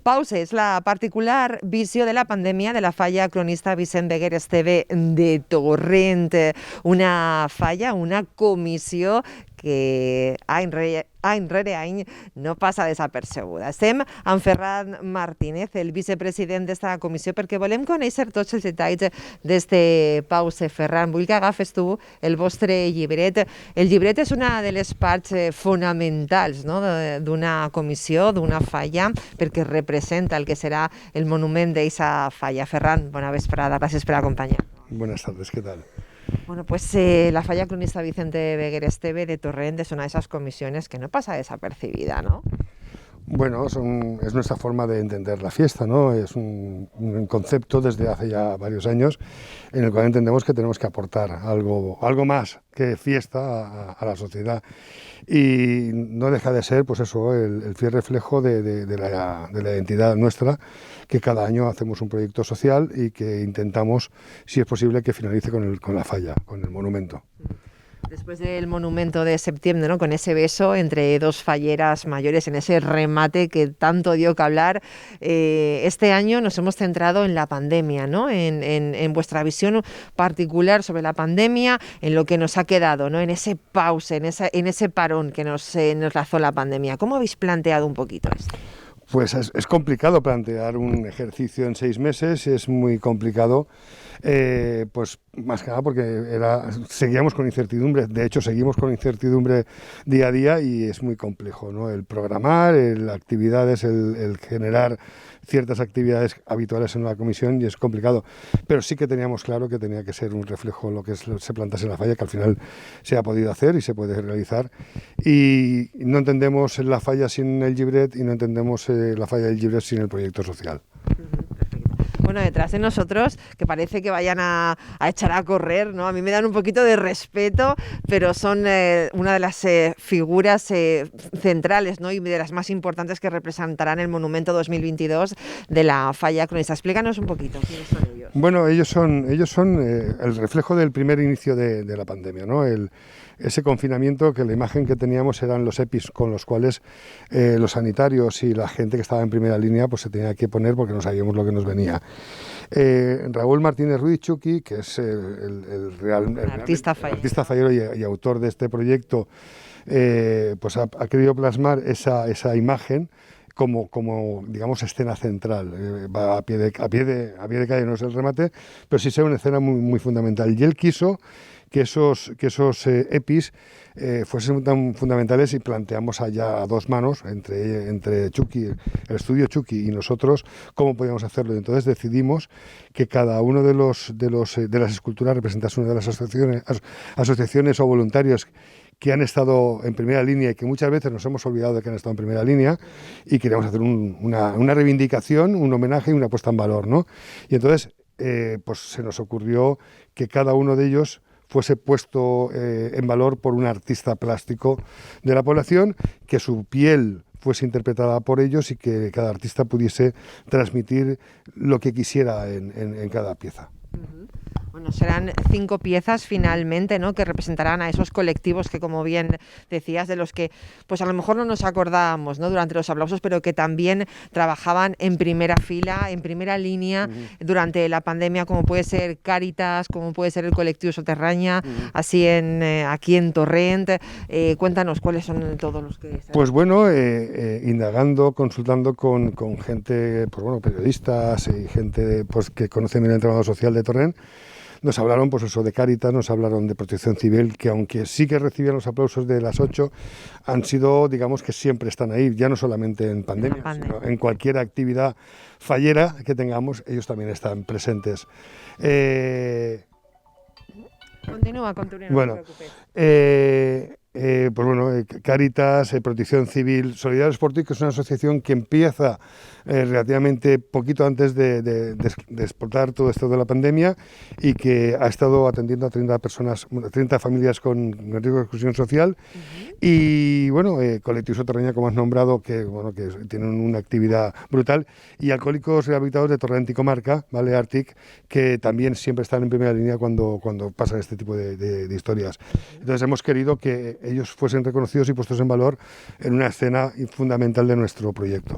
Pause és la particular visió de la pandèmia de la falla cronista Vicent Beguer Esteve de Torrent. Una falla, una comissió que any rere any no passa desapercebuda. Estem amb Ferran Martínez, el vicepresident d'esta comissió, perquè volem conèixer tots els detalls d'este Pause. Ferran, vull que agafes tu el vostre llibret. El llibret és una de les parts fonamentals, no?, d'una comissió, d'una falla, perquè representa el que serà el monument d'aquesta falla. Ferran, bona vesprada, gràcies per acompanyar. Buenas tardes, ¿qué tal? Bueno, pues la falla cronista Vicente Beguer Esteve de Torrent es una de esas comisiones que no pasa desapercibida, ¿no? Bueno, es nuestra forma de entender la fiesta, ¿no? Es un concepto desde hace ya varios años en el cual entendemos que tenemos que aportar algo más que fiesta a la sociedad, y no deja de ser, pues eso, el fiel reflejo de la identidad nuestra, que cada año hacemos un proyecto social y que intentamos, si es posible, que finalice con la falla, con el monumento. Después del monumento de septiembre, ¿no?, con ese beso entre dos falleras mayores, en ese remate que tanto dio que hablar, este año nos hemos centrado en la pandemia, ¿no?, en vuestra visión particular sobre la pandemia, en lo que nos ha quedado, ¿no?, en ese pause, en ese parón que nos lanzó la pandemia. ¿Cómo habéis planteado un poquito esto? Pues es complicado plantear un ejercicio en 6 meses, es muy complicado, pues más que nada porque seguíamos con incertidumbre, de hecho seguimos con incertidumbre día a día, y es muy complejo, ¿no?, el programar, actividades, el generar ciertas actividades habituales en la comisión, y es complicado, pero sí que teníamos claro que tenía que ser un reflejo lo que se plantase en la falla, que al final se ha podido hacer y se puede realizar, y no entendemos la falla sin el llibret y no entendemos la falla del llibret sin el proyecto social. Bueno, detrás de nosotros, que parece que vayan a echar a correr, ¿no? A mí me dan un poquito de respeto, pero son una de las figuras centrales, ¿no?, y de las más importantes que representarán el monumento 2022 de la falla cronista. Explícanos un poquito quiénes son ellos. Bueno, ellos son el reflejo del primer inicio de la pandemia, ¿no? Ese confinamiento, que la imagen que teníamos eran los EPIs con los cuales los sanitarios y la gente que estaba en primera línea pues se tenía que poner, porque no sabíamos lo que nos venía. Raúl Martínez Ruiz Chuqui, que es el artista fallero y autor de este proyecto, pues ha querido plasmar esa imagen como digamos escena central, va a pie de calle, no es el remate, pero sí es una escena muy fundamental, y él quiso que esos EPIs fuesen tan fundamentales, y planteamos allá a dos manos, entre Chuqui, el estudio Chuqui y nosotros, cómo podíamos hacerlo. Y entonces decidimos que cada uno de las esculturas representase una de las asociaciones o voluntarios que han estado en primera línea, y que muchas veces nos hemos olvidado de que han estado en primera línea, y queríamos hacer una reivindicación, un homenaje y una puesta en valor, ¿no? Y entonces pues se nos ocurrió que cada uno de ellos fuese puesto en valor por un artista plástico de la población, que su piel fuese interpretada por ellos y que cada artista pudiese transmitir lo que quisiera en cada pieza. Bueno, serán 5 piezas finalmente, ¿no?, que representarán a esos colectivos que, como bien decías, de los que pues a lo mejor no nos acordábamos, ¿no?, durante los aplausos, pero que también trabajaban en primera fila, en primera línea durante la pandemia, como puede ser Cáritas, como puede ser el colectivo Soterraña, así aquí en Torrent. Cuéntanos cuáles son todos los que... Pues bueno, indagando, consultando con gente, pues bueno, periodistas y gente pues que conoce bien el trabajo social de Torrent, nos hablaron, pues eso, de Cáritas, nos hablaron de Protección Civil, que aunque sí que recibían los aplausos de las 8, han sido, digamos, que siempre están ahí, ya no solamente en pandemia, sino en cualquier actividad fallera que tengamos, ellos también están presentes. Continúa, no bueno, te preocupes. Pues bueno, Cáritas, Protección Civil, Solidaridad Sporting, que es una asociación que empieza relativamente poquito antes de explotar todo esto de la pandemia y que ha estado atendiendo a 30 personas, 30 familias con riesgo de exclusión social. Y bueno, Colectivo Soterraña, como has nombrado, que bueno, que tienen una actividad brutal, y Alcohólicos Rehabilitados de Torrent y Comarca, ¿vale? Artic, que también siempre están en primera línea cuando pasan este tipo de historias. Entonces hemos querido que ellos fuesen reconocidos y puestos en valor en una escena fundamental de nuestro proyecto.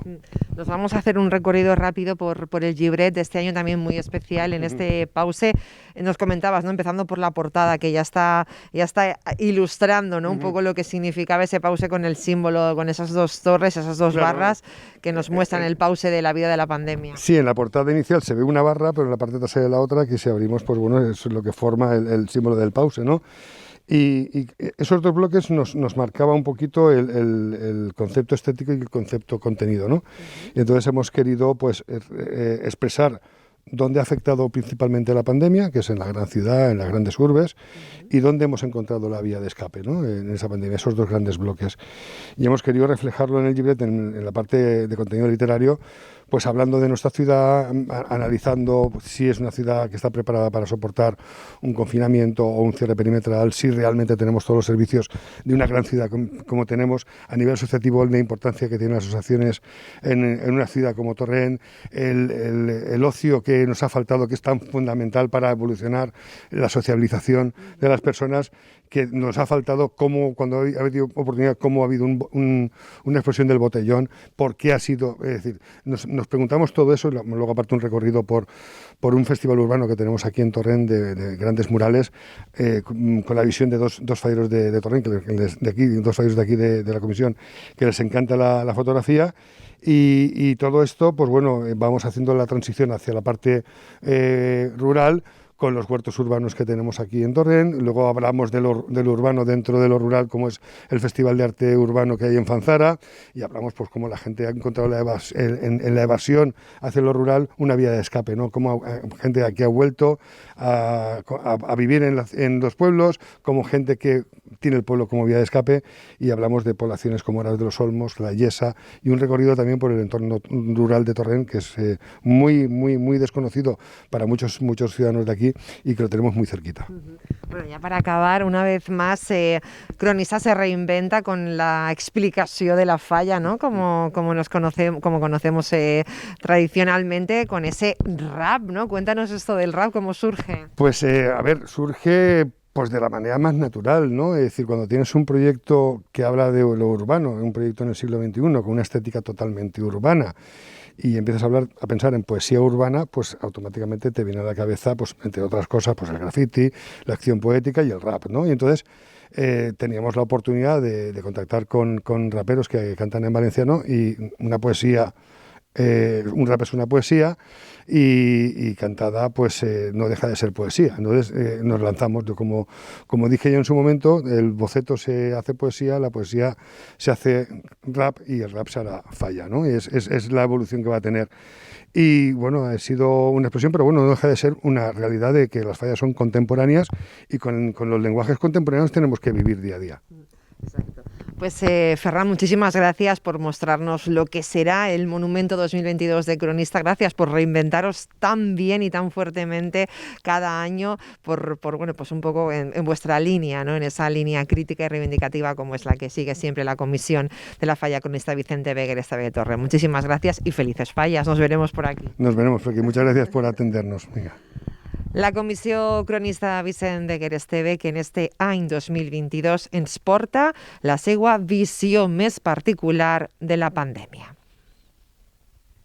Nos vamos a hacer un recorrido rápido por el Llibret de este año también muy especial. En este pause nos comentabas, ¿no? Empezando por la portada, que ya está ilustrando, ¿no? Un poco lo que significaba ese pause con el símbolo, con esas dos torres, esas dos barras que nos muestran el pause de la vida de la pandemia. Sí, en la portada inicial se ve una barra, pero en la parte trasera de la otra, que si abrimos, pues bueno, es lo que forma el símbolo del pause, ¿no? Y esos dos bloques nos marcaba un poquito el concepto estético y el concepto contenido, ¿no? Y entonces hemos querido pues expresar dónde ha afectado principalmente la pandemia, que es en la gran ciudad, en las grandes urbes, y dónde hemos encontrado la vía de escape, ¿no? En esa pandemia, esos dos grandes bloques. Y hemos querido reflejarlo en el Llibret, en la parte de contenido literario, pues hablando de nuestra ciudad, analizando si es una ciudad que está preparada para soportar un confinamiento o un cierre perimetral, si realmente tenemos todos los servicios de una gran ciudad como tenemos, a nivel asociativo, la importancia que tienen las asociaciones en una ciudad como Torrent, el ocio que nos ha faltado, que es tan fundamental para evolucionar la sociabilización de las personas, que nos ha faltado, cómo, cuando ha habido oportunidad, cómo ha habido una explosión del botellón, por qué ha sido, es decir, nos preguntamos todo eso, y luego aparte un recorrido por un festival urbano que tenemos aquí en Torrent de grandes murales, con la visión de dos falleros de Torrent, de aquí, dos falleros de aquí de la comisión, que les encanta la fotografía. Y todo esto, pues bueno, vamos haciendo la transición hacia la parte rural, con los huertos urbanos que tenemos aquí en Torrent. Luego hablamos de lo urbano dentro de lo rural, como es el Festival de Arte Urbano que hay en Fanzara, y hablamos pues cómo la gente ha encontrado en la evasión hacia lo rural una vía de escape, ¿no? Cómo gente aquí ha vuelto a vivir en los pueblos, como gente que tiene el pueblo como vía de escape, y hablamos de poblaciones como Aras de los Olmos, La Yesa, y un recorrido también por el entorno rural de Torrent, que es muy desconocido para muchos ciudadanos de aquí, y que lo tenemos muy cerquita. Bueno, ya para acabar, una vez más, Cronista se reinventa con la explicación de la falla, ¿no? Como conocemos tradicionalmente, con ese rap, ¿no? Cuéntanos esto del rap, ¿cómo surge? Pues, a ver, surge pues de la manera más natural, ¿no? Es decir, cuando tienes un proyecto que habla de lo urbano, un proyecto en el siglo XXI, con una estética totalmente urbana, y empiezas a pensar en poesía urbana, pues automáticamente te viene a la cabeza, pues entre otras cosas, pues el graffiti, la acción poética y el rap, ¿no? Y entonces teníamos la oportunidad de contactar con raperos que cantan en valenciano, y una poesía, un rap es una poesía, y cantada pues no deja de ser poesía. Entonces nos lanzamos, como dije yo en su momento, el boceto se hace poesía, la poesía se hace rap, y el rap se hará falla, ¿no? Y es la evolución que va a tener. Y bueno, ha sido una expresión, pero bueno, no deja de ser una realidad de que las fallas son contemporáneas, y con los lenguajes contemporáneos tenemos que vivir día a día. Exacto. Pues Ferran, muchísimas gracias por mostrarnos lo que será el Monumento 2022 de Cronista. Gracias por reinventaros tan bien y tan fuertemente cada año, por bueno, pues un poco en vuestra línea, ¿no? En esa línea crítica y reivindicativa como es la que sigue siempre la comisión de la falla cronista Vicente Beguer Esteve Torre. Muchísimas gracias y felices fallas. Nos veremos por aquí. Nos veremos por aquí. Muchas gracias por atendernos. Venga. La comissió cronista Vicent Beguer Esteve, que en este any 2022 ens porta la seva visió més particular de la pandèmia.